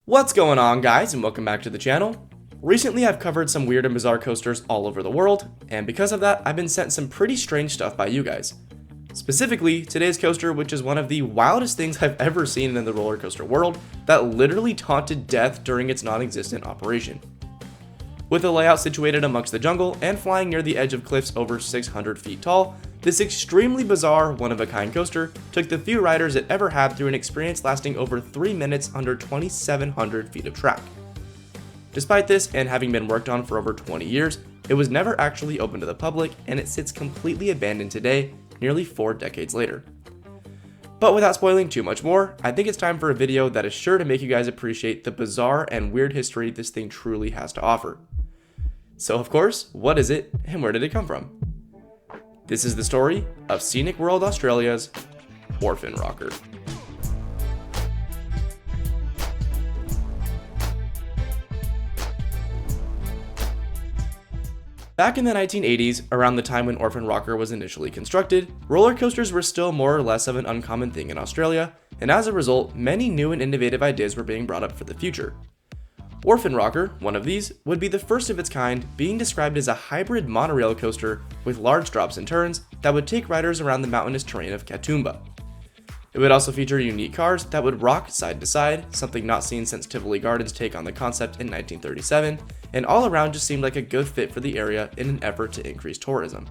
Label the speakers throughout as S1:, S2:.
S1: What's going on, guys, and welcome back to the channel. Recently I've covered some weird and bizarre coasters all over the world, and because of that I've been sent some pretty strange stuff by you guys. Specifically, today's coaster, which is one of the wildest things I've ever seen in the roller coaster world, that literally taunted death during its non-existent operation. With a layout situated amongst the jungle and flying near the edge of cliffs over 600 feet tall, this extremely bizarre, one-of-a-kind coaster took the few riders it ever had through an experience lasting over 3 minutes under 2,700 feet of track. Despite this, and having been worked on for over 20 years, it was never actually open to the public, and it sits completely abandoned today, nearly 4 decades later. But without spoiling too much more, I think it's time for a video that is sure to make you guys appreciate the bizarre and weird history this thing truly has to offer. So of course, what is it, and where did it come from? This is the story of Scenic World Australia's Orphan Rocker. Back in the 1980s, around the time when Orphan Rocker was initially constructed, roller coasters were still more or less of an uncommon thing in Australia, and as a result, many new and innovative ideas were being brought up for the future. Orphan Rocker, one of these, would be the first of its kind, being described as a hybrid monorail coaster with large drops and turns that would take riders around the mountainous terrain of Katoomba. It would also feature unique cars that would rock side to side, something not seen since Tivoli Gardens' take on the concept in 1937, and all around just seemed like a good fit for the area in an effort to increase tourism.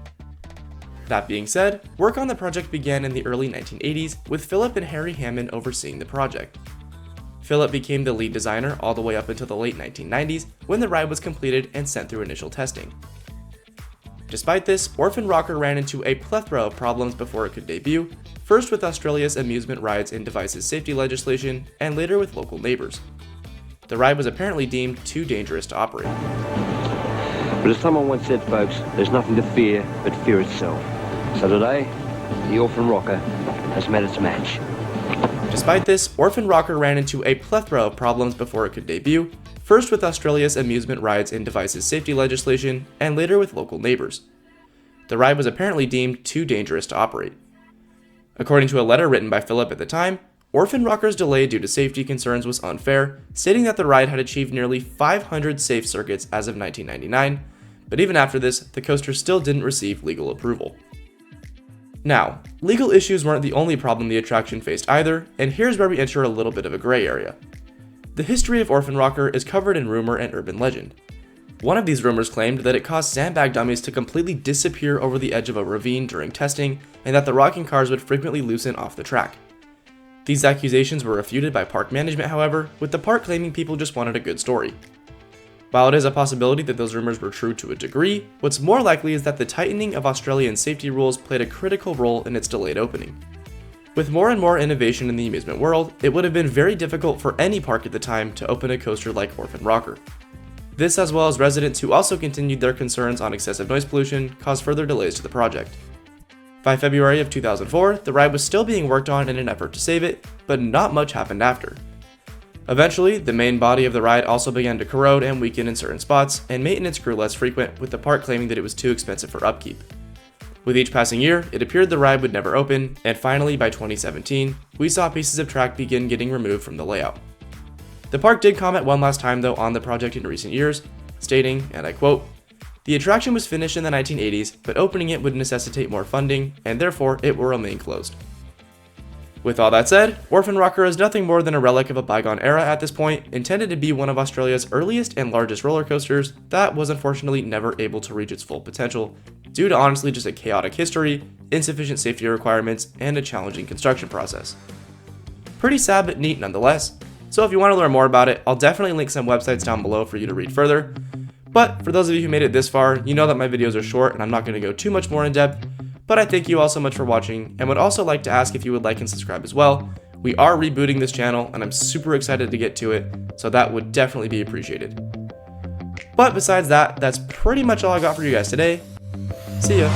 S1: That being said, work on the project began in the early 1980s, with Philip and Harry Hammond overseeing the project. Philip became the lead designer all the way up until the late 1990s, when the ride was completed and sent through initial testing. Despite this, Orphan Rocker ran into a plethora of problems before it could debut, first with Australia's amusement rides and devices safety legislation, and later with local neighbors. The ride was apparently deemed too dangerous to operate.
S2: But as someone once said, folks, there's nothing to fear but fear itself. So today, the Orphan Rocker has met its match.
S1: Despite this, Orphan Rocker ran into a plethora of problems before it could debut, first with Australia's amusement rides and devices safety legislation, and later with local neighbors. The ride was apparently deemed too dangerous to operate. According to a letter written by Philip at the time, Orphan Rocker's delay due to safety concerns was unfair, stating that the ride had achieved nearly 500 safe circuits as of 1999, but even after this, the coaster still didn't receive legal approval. Now, legal issues weren't the only problem the attraction faced either, and here's where we enter a little bit of a gray area. The history of Orphan Rocker is covered in rumor and urban legend. One of these rumors claimed that it caused sandbag dummies to completely disappear over the edge of a ravine during testing, and that the rocking cars would frequently loosen off the track. These accusations were refuted by park management, however, with the park claiming people just wanted a good story. While it is a possibility that those rumors were true to a degree, what's more likely is that the tightening of Australian safety rules played a critical role in its delayed opening. With more and more innovation in the amusement world, it would have been very difficult for any park at the time to open a coaster like Orphan Rocker. This, as well as residents who also continued their concerns on excessive noise pollution, caused further delays to the project. By February of 2004, the ride was still being worked on in an effort to save it, but not much happened after. Eventually, the main body of the ride also began to corrode and weaken in certain spots, and maintenance grew less frequent, with the park claiming that it was too expensive for upkeep. With each passing year, it appeared the ride would never open, and finally by 2017, we saw pieces of track begin getting removed from the layout. The park did comment one last time though on the project in recent years, stating, and I quote, "The attraction was finished in the 1980s, but opening it would necessitate more funding, and therefore it will remain closed." With all that said, Orphan Rocker is nothing more than a relic of a bygone era at this point, intended to be one of Australia's earliest and largest roller coasters that was unfortunately never able to reach its full potential, due to honestly just a chaotic history, insufficient safety requirements, and a challenging construction process. Pretty sad but neat nonetheless, so if you want to learn more about it, I'll definitely link some websites down below for you to read further. But for those of you who made it this far, you know that my videos are short and I'm not going to go too much more in depth. But I thank you all so much for watching, and would also like to ask if you would like and subscribe as well. We are rebooting this channel, and I'm super excited to get to it, so that would definitely be appreciated. But besides that, that's pretty much all I got for you guys today. See ya!